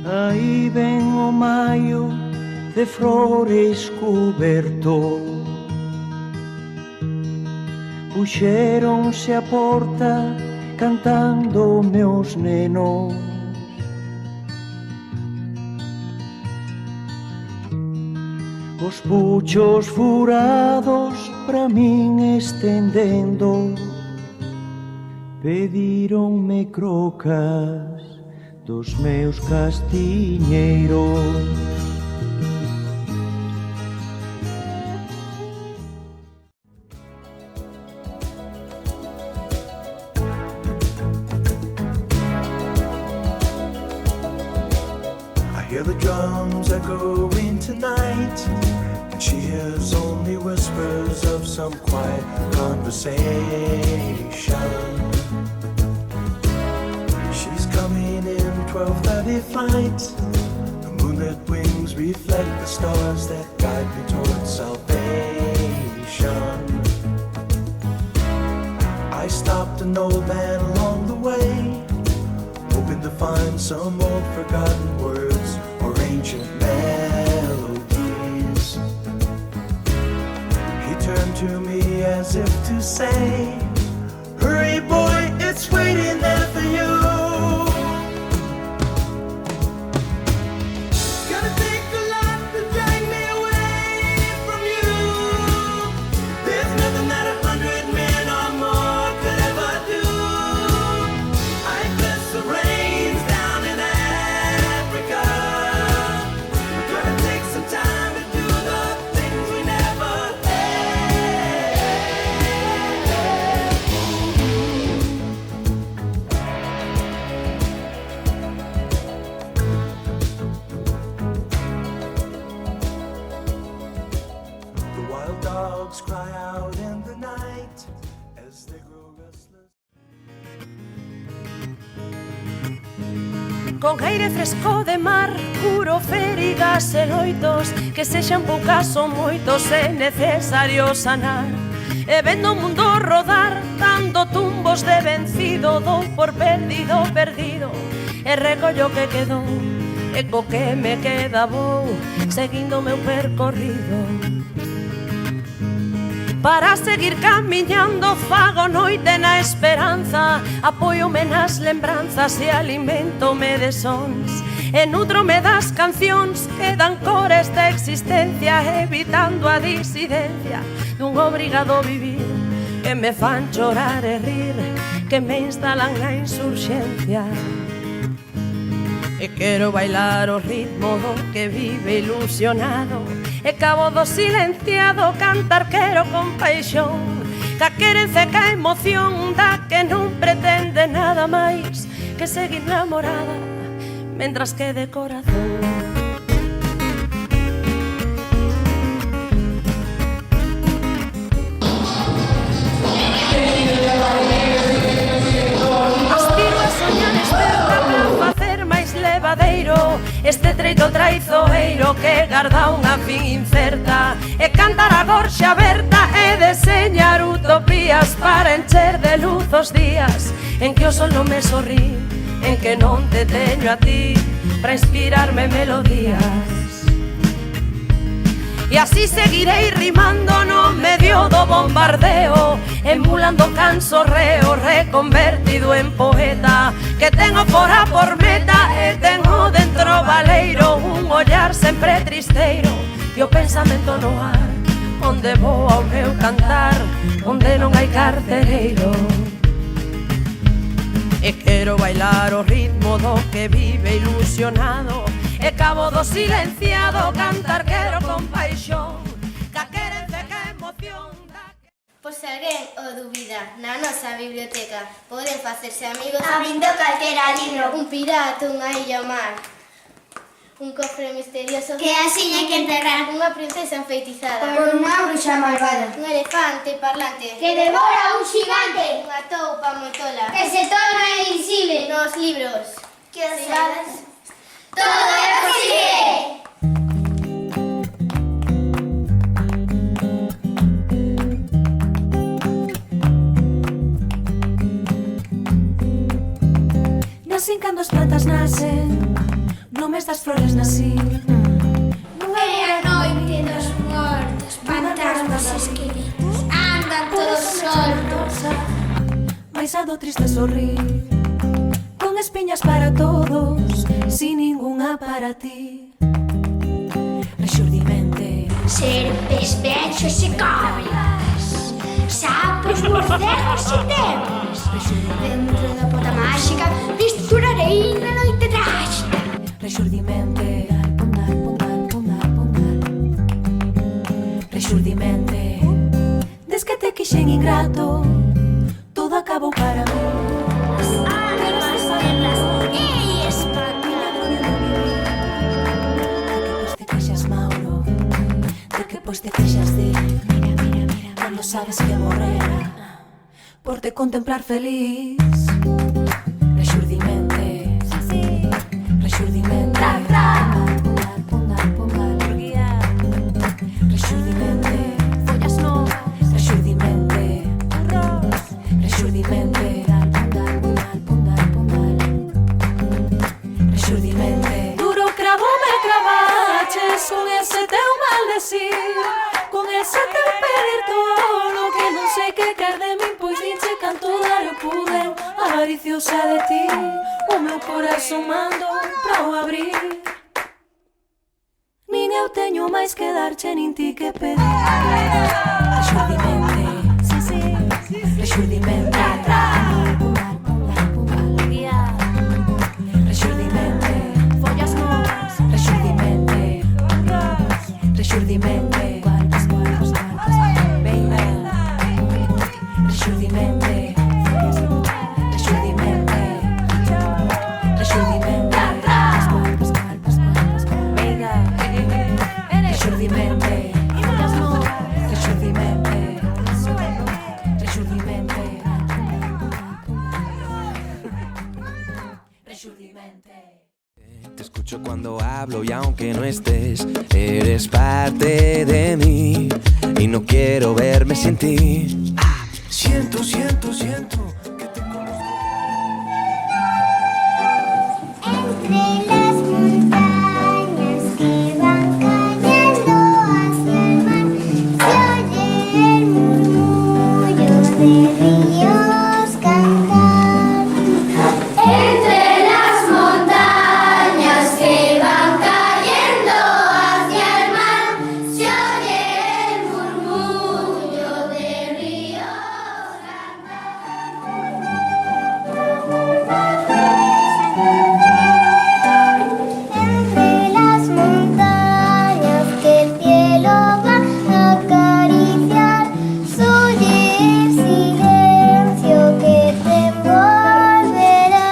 Aí ven o maio de flores cuberto. Puxéronse a porta cantando meus nenos. Os puchos furados pra min estendendo, pedironme crocas dos meus castiñeiros. I hear the drums echoing tonight, and she hears only whispers of some quiet conversation. She's coming in 12:30 flight. The moonlit wings reflect the stars that guide me towards salvation. I stopped an old man along the way, hoping to find some old forgotten words or ancient melodies. He turned to me as if to say, "Hurry boy, it's waiting there for you." Gonna take a lot to drag me away from you. There's nothing that 100 men or more could ever do. I bless the rains down in Africa. We're gonna take some time to do the things we never had. The wild dogs cry out in the night as they grow restless. Con aire fresco de mar, curo feridas e loitos, que sexan poucas ou moitos é necesario sanar. E vendo o mundo rodar, dando tumbos de vencido, dou por perdido, perdido, e recollo que quedou, e co que me queda vou, seguindo o meu percorrido. Para seguir camiñando fago noite na esperanza, apóiome nas lembranzas e alimentome de sons, e nutrome das cancións que dan cor esta existencia, evitando a disidencia dun obrigado vivir, que me fan chorar e rir, que me instalan na insurxencia. E quero bailar o ritmo do que vive ilusionado, e cabo do silenciado cantar quero con paixón, ca querenza e ca emoción da que non pretende nada máis que seguir namorada mentras que de corazón. Aspiro a soñar esperta pra facer máis levadeiro este treito traizoeiro que garda unha fin incerta, e cantar a gorxa aberta e deseñar utopías para encher de luz os días en que o sol non me sorrí, en que non te teño a ti para inspirarme melodías. E así seguirei rimando no medio do bombardeo, emulando cansorreo reconvertido en poeta, que tengo fora por meta e tengo dentro valeiro un ollar sempre tristeiro e o pensamento no ar, onde vou ao meu cantar, onde non hai cartereiro. E quero bailar o ritmo do que vive ilusionado, e cabo do silenciado cantar quero con paixón, ca querenza e ca emoción da... Por se alguén o dubida, na nosa biblioteca poden facerse amigos abrindo calquera libro, un pirata, unha illa ao mar, un cofre misterioso que así hai que enterrar, unha princesa enfeitizada por unha bruxa malvada un elefante parlante que devora un xigante unha toupa moi tola que se torna invisible. nos libros Que sabes? Todo é posible. Nacen cando as plantas nacen, Non me das flores nasí. É a noite dos mortos, fantasmas esqueletos, andan todos soltos. Mais a do triste sorrir, con espiñas para todos, sin ningunha para ti. Rexurdimente, Serpes, benxos e cobras, sapos, morcegos e debres. Dentro da bota máxica misturarei na noite trágica. rexurdimente, rexurdimente. Des que te quixen ingrato, todo acabou para mí. Ánimas perlas e espantas. De que pois te queixas, Mauro, de que pois te queixas de cando sabes que morrera por te contemplar feliz. Rexurdimente, rexurdimente, rexurdimente, follas novas, rexurdimente, rexurdimente, rexurdimente. Duro cravo me cravaches con ese teu maldecir, con ese teu pedir todo que non sei que quer de min, pois dinche canto dar eu pude. Avariciosa de ti, o meu corazón mando pra o abrir. Nin eu teño máis que darche, nin ti que pedir. Rexurdimente, rexurdimente, rexurdimente, follas novas, rexurdimente, rexurdimente, venga, rexurdimente, rexurdimente, rexurdimente, venga, rexurdimente, follas novas, rexurdimente, rexurdimente, rexurdimente. Te escucho cuando hablo y aunque no estés, eres parte de mí y no quiero verme sin ti. Siento, siento, siento que te conozco. Entre las montañas que van cayendo hacia el mar, se oye el murmullo de ríos cantar. Entre las montañas que van cayendo hacia el mar, se oye el murmullo de ríos entre las montañas que el cielo va a acariciar, se oye el silencio que te envolverá.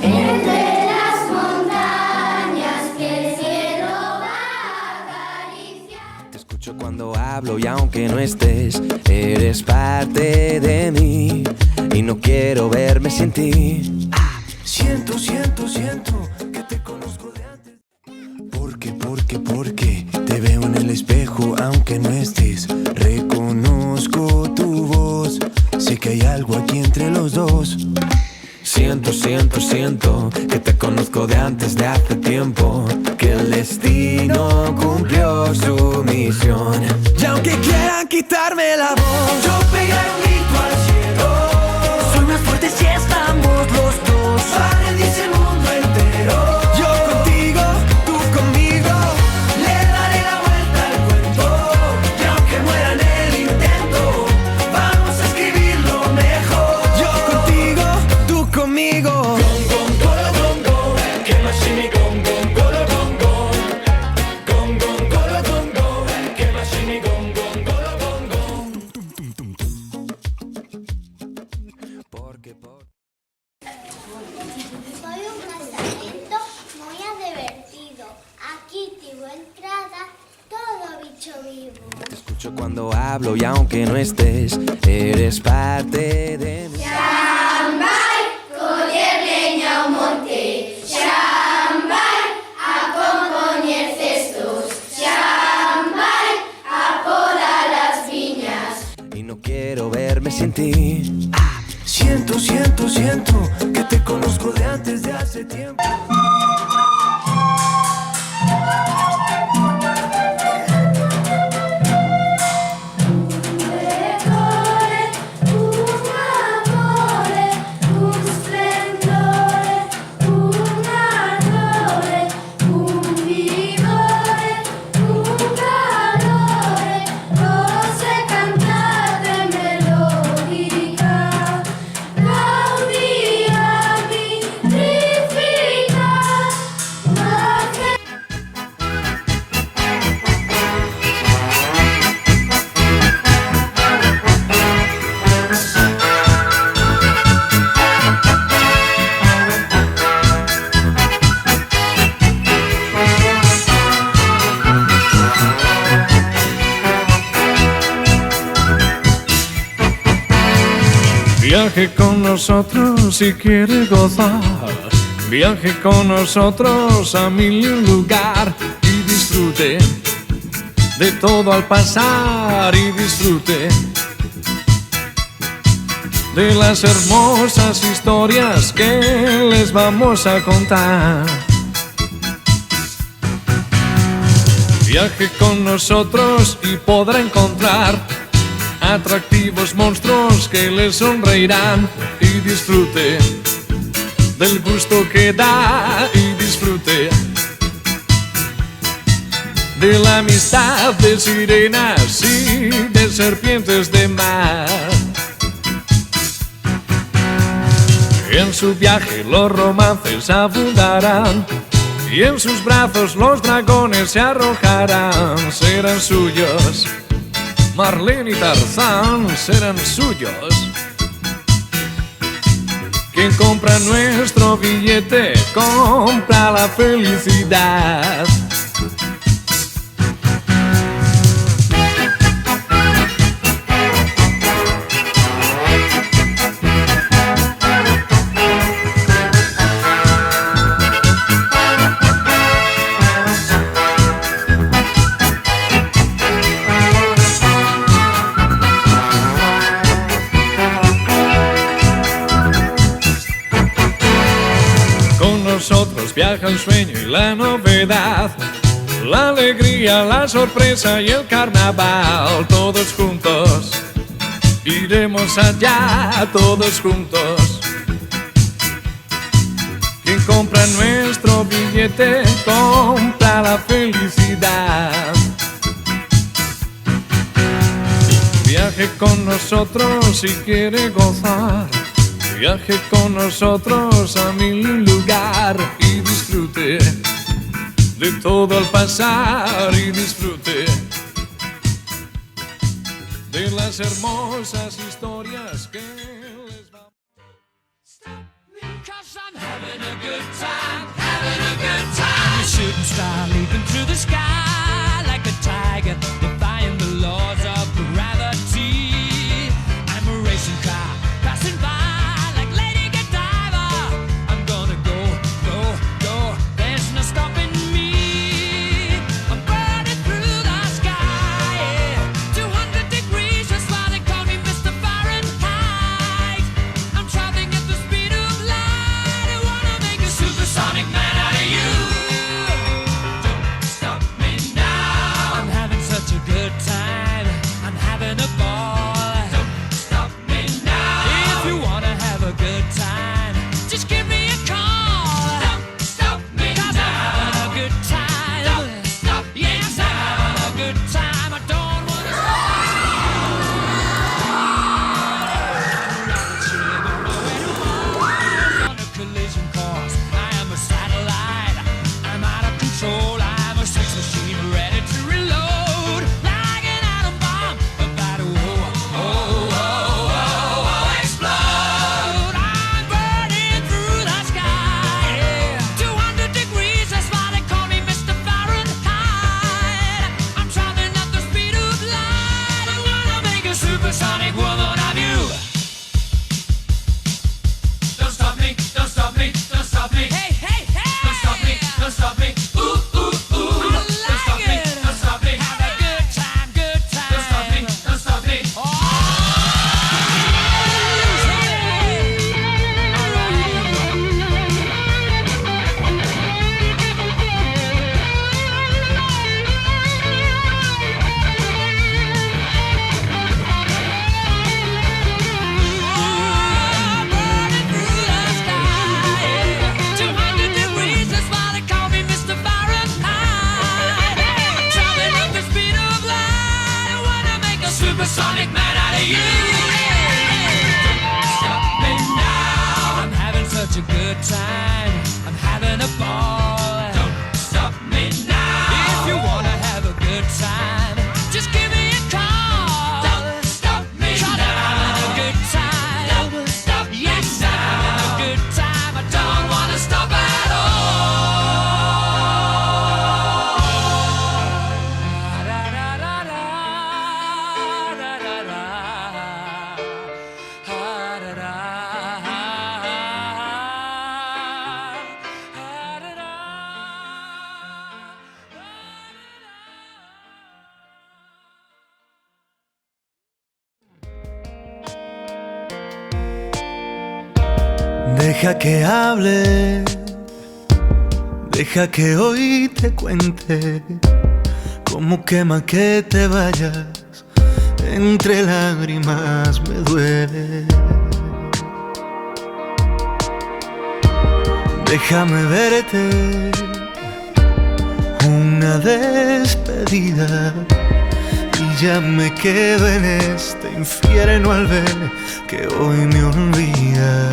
Entre las montañas que el cielo va a acariciar. Te escucho cuando hablo y aunque no estés, eres parte de mí y no quiero verme sin ti. Siento, siento, siento que te conozco de antes. Porque te veo en el espejo aunque no estés. Reconozco tu voz, sé que hay algo aquí entre los dos. Siento, siento, siento que te conozco de antes, de hace tiempo, que el destino cumplió su misión. Y aunque quieran quitarme la voz, yo pegaré un grito al cielo. Soy más fuerte si estamos los dos. Padre dice el mundo entero. Yo contigo, tú conmigo, le daré la vuelta al cuento. Y aunque muera en el intento, vamos a escribirlo mejor. Yo contigo, tú conmigo. Foi un casamento moi divertido. Aquí tivo entrada todo bicho vivo. Te escucho cuando hablo y aunque no estés, eres parte de mí. Xambay, coller leña ao monte. Xambay, a compoñer cestos. Xambay, a podar las viñas. Y no quiero verme sin ti. Siento, siento, siento que te conozco de antes de hace tiempo. Viaje con nosotros si quiere gozar. Viaje con nosotros a mil lugar y disfrute de todo al pasar y disfrute de las hermosas historias que les vamos a contar. Viaje con nosotros y podrá encontrar atractivos monstruos que le sonreirán y disfrute del gusto que da y disfrute de la amistad de sirenas y de serpientes de mar. En su viaje los romances abundarán y en sus brazos los dragones se arrojarán. Serán suyos, Marlene y Tarzán serán suyos. Quien compra nuestro billete compra la felicidad. Nosotros viaja el sueño y la novedad, la alegría, la sorpresa y el carnaval. Todos juntos iremos allá, todos juntos. Quien compra nuestro billete compra la felicidad. Viaje con nosotros si quiere gozar. Viaje con nosotros a mil lugar y disfrute de todo al pasar y disfrute de las hermosas historias que les va. Cause I'm having a good time, having a good time. I'm a shooting star leaping through the sky like a tiger, defying the laws of gravity. I'm a racing car passing by. Deja que hable, deja que hoy te cuente cómo quema que te vayas, entre lágrimas me duele. Déjame verte una despedida y ya me quedo en este infierno al ver que hoy me olvidas.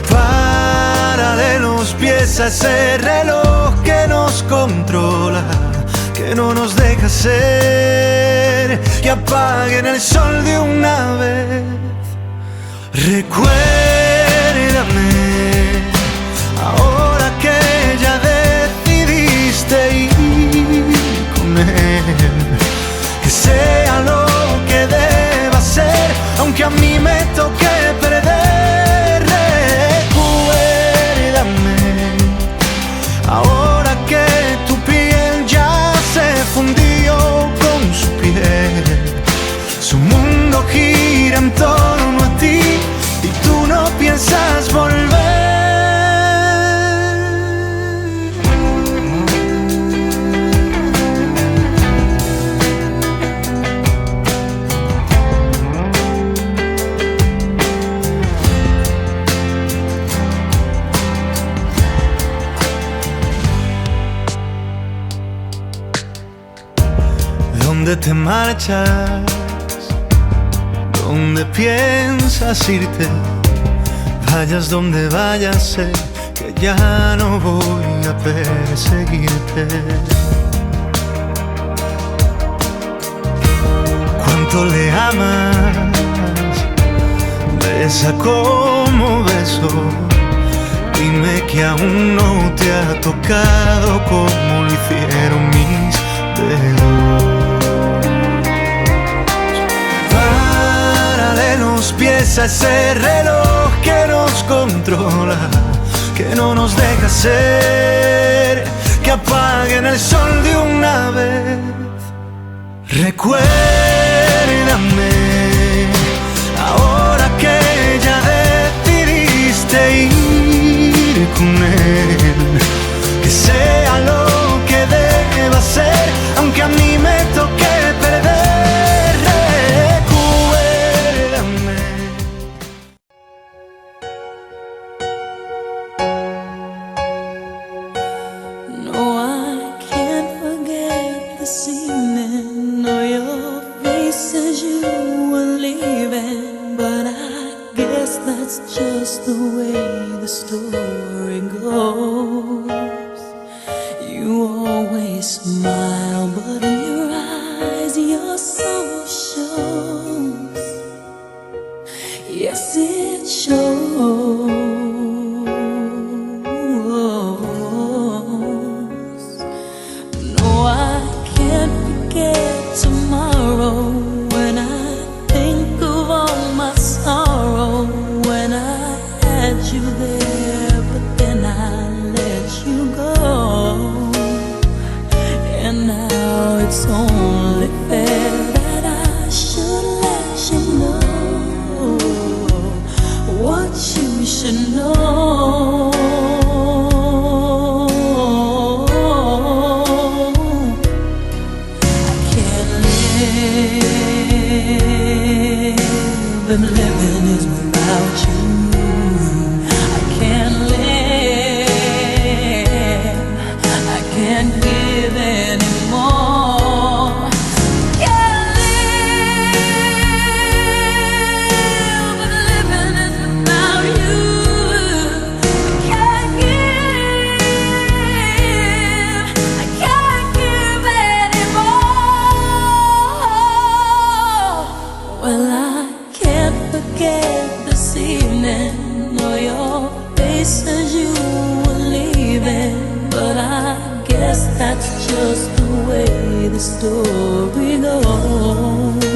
Párale los pies a ese reloj que nos controla, que no nos deja ser, que apaguen el sol de una vez. Recuérdame, ahora que ya decidiste ir con él, que sea lo que deba ser, aunque a mí me toque perder. Recuérdame, ahora que tu piel ya se fundió con su piel, su mundo gira en torno a ti y tú no piensas volver. ¿Dónde te marchas? ¿Dónde piensas irte? Vayas donde vayas, sé que ya no voy a perseguirte. ¿Cuánto le amas? Besa como beso. Dime que aún no te ha tocado como lo hicieron mis dedos. Los pies a ese reloj que nos controla, que no nos deja ser, que apaguen el sol de una vez. Recuérdame, ahora que ya decidiste ir con él, que sea lo que deba ser, aunque a mí me toque perder. Just the way the story goes. You always smile, but in your eyes your soul shows. Yes, it shows. No, I can't forget tomorrow when I think of all my sorrow. You there, but then I let you go, and now it's only fair that I should let you know what you should know. I can't live, and living is without you. That's just the way the story goes.